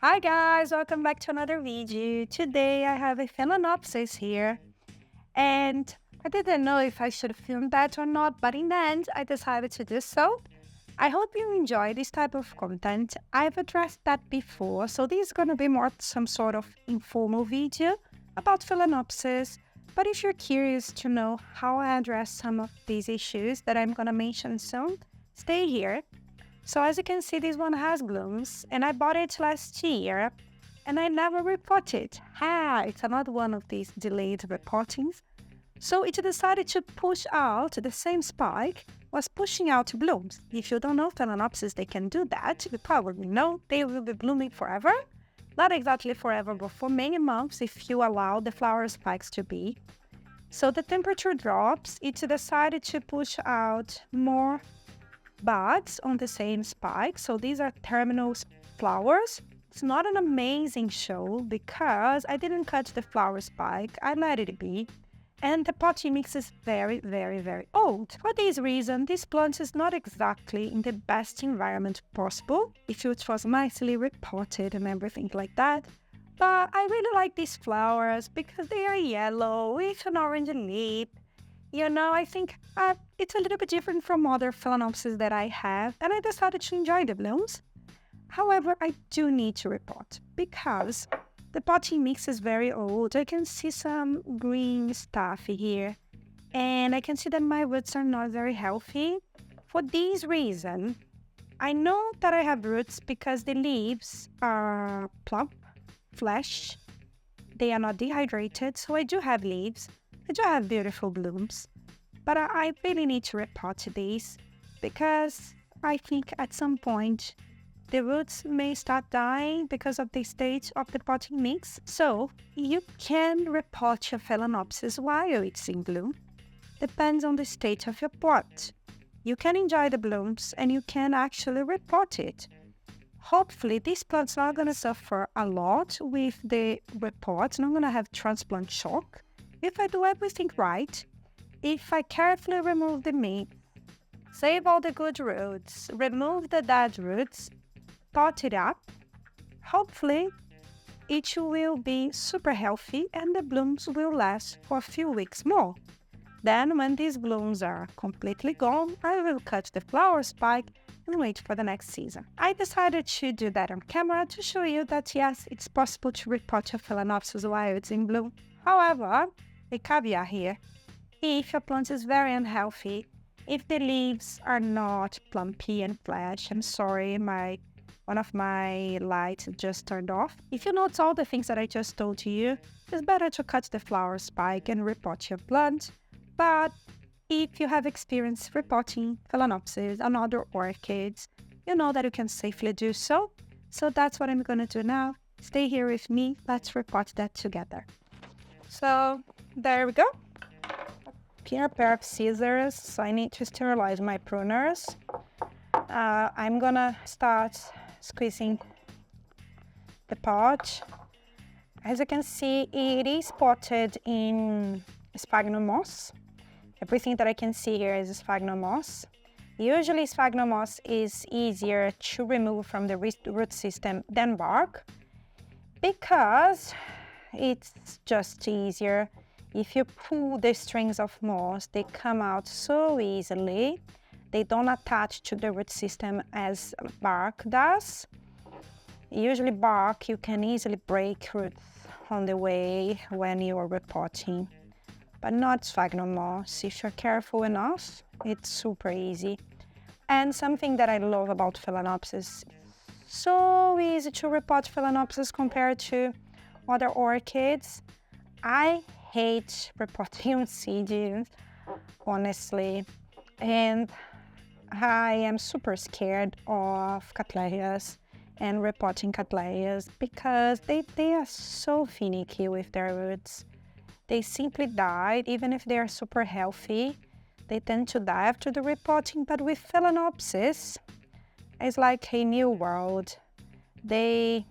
Hi guys, welcome back to another video. Today I have a Phalaenopsis here and I didn't know if I should film that or not, but in the end I decided to do so. I hope you enjoy this type of content. I've addressed that before, so this is going to be more some sort of informal video about Phalaenopsis. But if you're curious to know how I address some of these issues that I'm going to mention soon, stay here. So as you can see, this one has blooms, and I bought it last year, and I never repotted. It's another one of these delayed repottings. So it decided to push out, the same spike was pushing out blooms. If you don't know Phalaenopsis, they can do that. You probably know they will be blooming forever. Not exactly forever, but for many months if you allow the flower spikes to be. So the temperature drops, it decided to push out more buds on the same spike. So these are terminal flowers. It's not an amazing show because I didn't cut the flower spike. I let it be. And the potting mix is very, very, very old. For this reason, this plant is not exactly in the best environment possible if it was nicely repotted and everything like that. But I really like these flowers because they are yellow with an orange leaf. I think it's a little bit different from other Phalaenopsis that I have, and I decided to enjoy the blooms. However, I do need to repot because the potting mix is very old. I can see some green stuff here, and I can see that my roots are not very healthy. For this reason, I know that I have roots because the leaves are plump, flesh. They are not dehydrated, so I do have leaves. I do have beautiful blooms, but I really need to repot these because I think at some point the roots may start dying because of the state of the potting mix. So you can repot your Phalaenopsis while it's in bloom. Depends on the state of your pot. You can enjoy the blooms and you can actually repot it. Hopefully this plant's not going to suffer a lot with the repot, not going to have transplant shock. If I do everything right, if I carefully remove the mix, save all the good roots, remove the dead roots, pot it up, hopefully it will be super healthy and the blooms will last for a few weeks more. Then when these blooms are completely gone, I will cut the flower spike and wait for the next season. I decided to do that on camera to show you that yes, it's possible to repot your Phalaenopsis while it's in bloom. However, a caveat here, if your plant is very unhealthy, if the leaves are not plumpy and flesh, I'm sorry, one of my lights just turned off. If you notice all the things that I just told you, it's better to cut the flower spike and repot your plant. But if you have experience repotting Phalaenopsis and other orchids, you know that you can safely do so. So that's what I'm going to do now. Stay here with me. Let's repot that together. So there we go. Here a pair of scissors, so I need to sterilize my pruners. I'm gonna start squeezing the pot. As you can see, it is potted in sphagnum moss. Everything that I can see here is sphagnum moss. Usually sphagnum moss is easier to remove from the root system than bark because it's just easier. If you pull the strings of moss, they come out so easily. They don't attach to the root system as bark does. Usually bark, you can easily break roots on the way when you are repotting, but not sphagnum moss. If you're careful enough, it's super easy. And something that I love about Phalaenopsis, so easy to repot Phalaenopsis compared to other orchids. I hate repotting Orchids, honestly, and I am super scared of Cattleyas and repotting Cattleyas because they are so finicky with their roots. They simply die, even if they are super healthy. They tend to die after the repotting, but with Phalaenopsis, it's like a new world. Their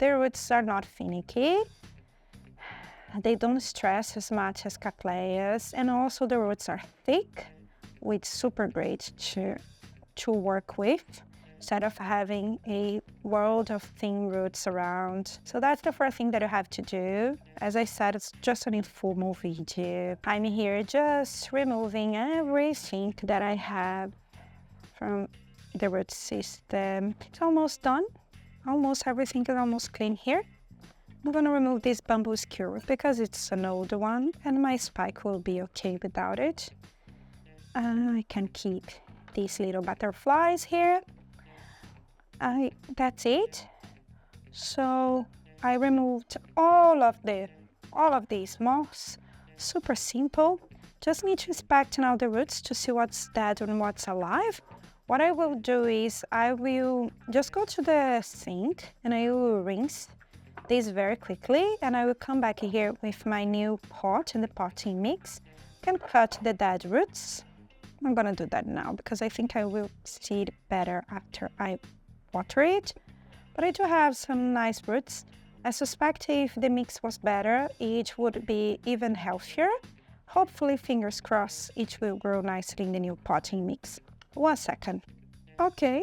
roots are not finicky. They don't stress as much as Cattleyas, and also the roots are thick, which is super great to work with. instead of having a world of thin roots around. So that's the first thing that you have to do. As I said, it's just an informal video. I'm here just removing everything that I have from the root system. It's almost done. Almost everything is almost clean here. I'm going to remove this bamboo skewer because it's an old one and my spike will be okay without it. I can keep these little butterflies here. That's it. So I removed all of these moss. Super simple. Just need to inspect now the roots to see what's dead and what's alive. What I will do is I will just go to the sink and I will rinse this very quickly, and I will come back here with my new pot and the potting mix. Can cut the dead roots. I'm gonna do that now because I think I will see it better after I water it. But I do have some nice roots. I suspect if the mix was better, it would be even healthier. Hopefully, fingers crossed, it will grow nicely in the new potting mix. 1 second. Okay,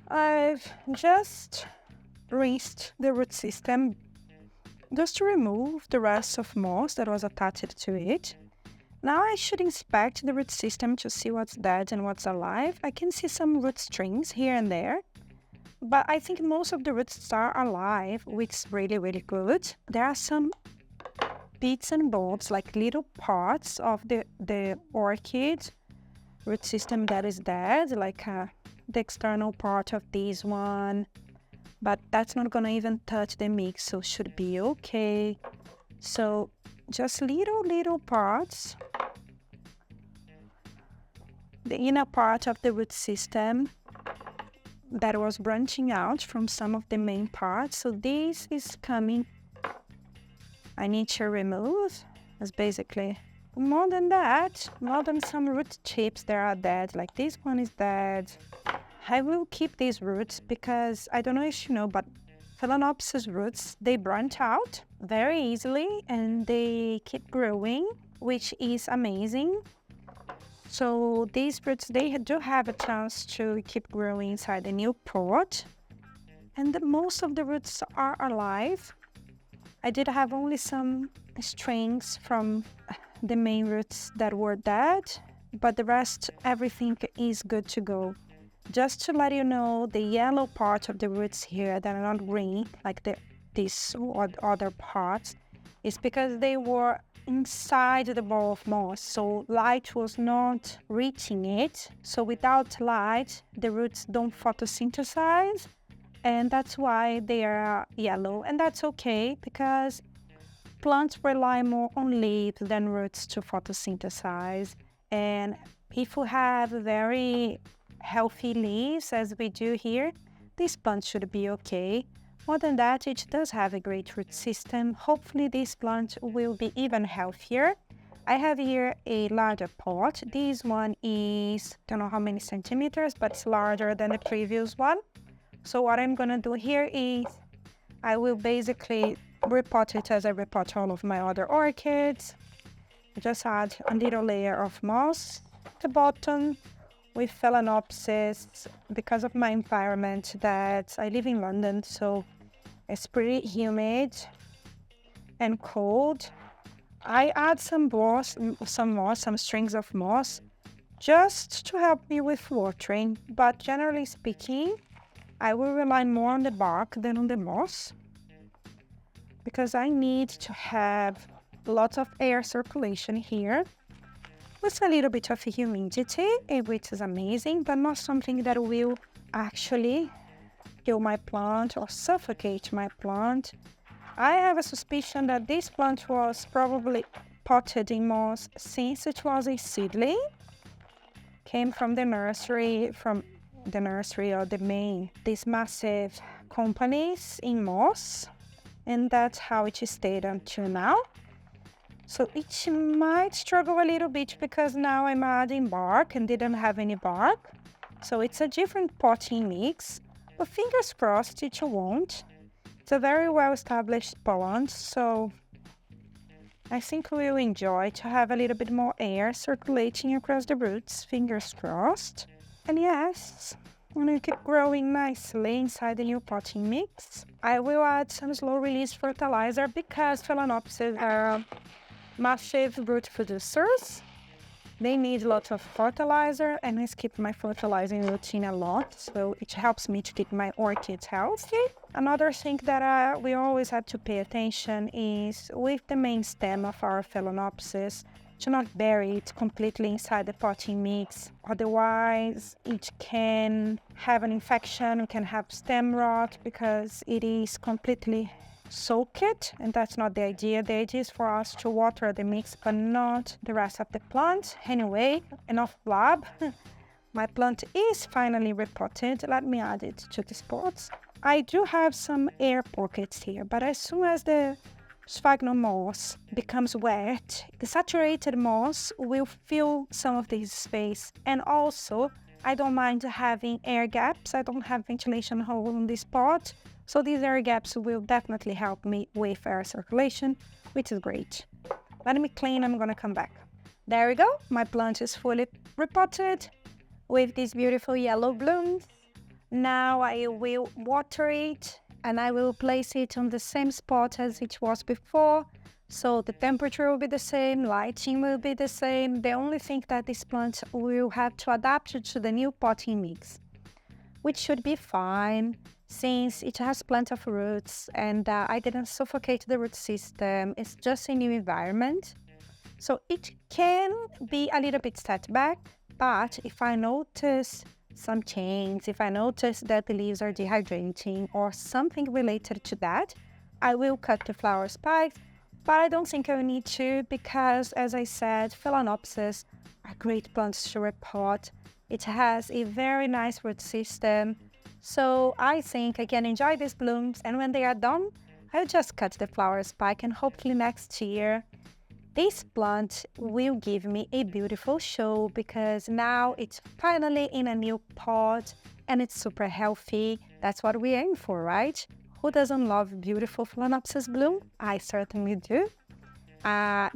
I've just rinsed the root system just to remove the rest of moss that was attached to it. Now I should inspect the root system to see what's dead and what's alive. I can see some root strings here and there, but I think most of the roots are alive, which is really, really good. There are some bits and bobs, like little parts of the orchid root system that is dead, like the external part of this one. But that's not gonna even touch the mix, so should be okay. So just little parts. The inner part of the root system that was branching out from some of the main parts. So this is coming. I need to remove. That's basically more than that, more than some root tips that are dead. Like this one is dead. I will keep these roots because I don't know if you know, but Phalaenopsis roots, they branch out very easily and they keep growing, which is amazing. So these roots, they do have a chance to keep growing inside the new pot. And most of the roots are alive. I did have only some strings from the main roots that were dead, but the rest, everything is good to go. Just to let you know, the yellow part of the roots here that are not green, like these other parts, is because they were inside the ball of moss, so light was not reaching it. So without light, the roots don't photosynthesize, and that's why they are yellow. And that's okay, because plants rely more on leaves than roots to photosynthesize. And if we have very healthy leaves, as we do here, this plant should be okay. More than that, it does have a great root system. Hopefully this plant will be even healthier. I have here a larger pot. This one is, don't know how many centimeters, but it's larger than the previous one. So what I'm gonna do here is I will basically repot it as I repot all of my other orchids. Just add a little layer of moss at the bottom with Phalaenopsis, because of my environment that I live in London, so it's pretty humid and cold. I add some strings of moss, just to help me with watering, but generally speaking, I will rely more on the bark than on the moss, because I need to have lots of air circulation here, with a little bit of humidity, which is amazing, but not something that will actually kill my plant or suffocate my plant. I have a suspicion that this plant was probably potted in moss since it was a seedling. Came from the nursery, or these massive companies in moss, and that's how it stayed until now. So it might struggle a little bit because now I'm adding bark and didn't have any bark. So it's a different potting mix, but fingers crossed it won't. It's a very well-established plant, so I think we'll enjoy to have a little bit more air circulating across the roots, fingers crossed. And yes, And it keep growing nicely inside the new potting mix. I will add some slow release fertilizer because Phalaenopsis are massive root producers. They need lots of fertilizer, and I skip my fertilizing routine a lot, so it helps me to keep my orchids healthy. Another thing that we always have to pay attention is with the main stem of our Phalaenopsis, to not bury it completely inside the potting mix. Otherwise, it can have an infection, it can have stem rot because it is completely soaked, and that's not the idea. The idea is for us to water the mix but not the rest of the plant. Anyway, enough blab. My plant is finally repotted. Let me add it to the pots. I do have some air pockets here, but as soon as the sphagnum moss becomes wet, the saturated moss will fill some of this space. And also, I don't mind having air gaps. I don't have ventilation hole in this pot, so these air gaps will definitely help me with air circulation, which is great. Let me clean, I'm gonna come back. There we go, my plant is fully repotted with these beautiful yellow blooms. Now I will water it and I will place it on the same spot as it was before. So the temperature will be the same, lighting will be the same. The only thing that this plant will have to adapt to the new potting mix, which should be fine since it has plenty of roots and I didn't suffocate the root system. It's just a new environment. So it can be a little bit set back, but if I notice some change, if I notice that the leaves are dehydrating or something related to that, I will cut the flower spikes. But I don't think I will need to because, as I said, Phalaenopsis are great plants to repot. It has a very nice root system. So I think I can enjoy these blooms, and when they are done, I'll just cut the flower spike, and hopefully next year this plant will give me a beautiful show because now it's finally in a new pot and it's super healthy. That's what we aim for, right? Who doesn't love beautiful Phalaenopsis bloom? I certainly do.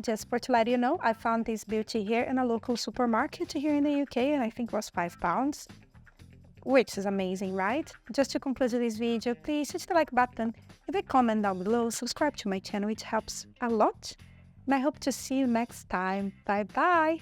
Just for to let you know, I found this beauty here in a local supermarket here in the UK, and I think it was £5, which is amazing, right? Just to conclude this video, please hit the like button, leave a comment down below, subscribe to my channel, it helps a lot. And I hope to see you next time. Bye bye!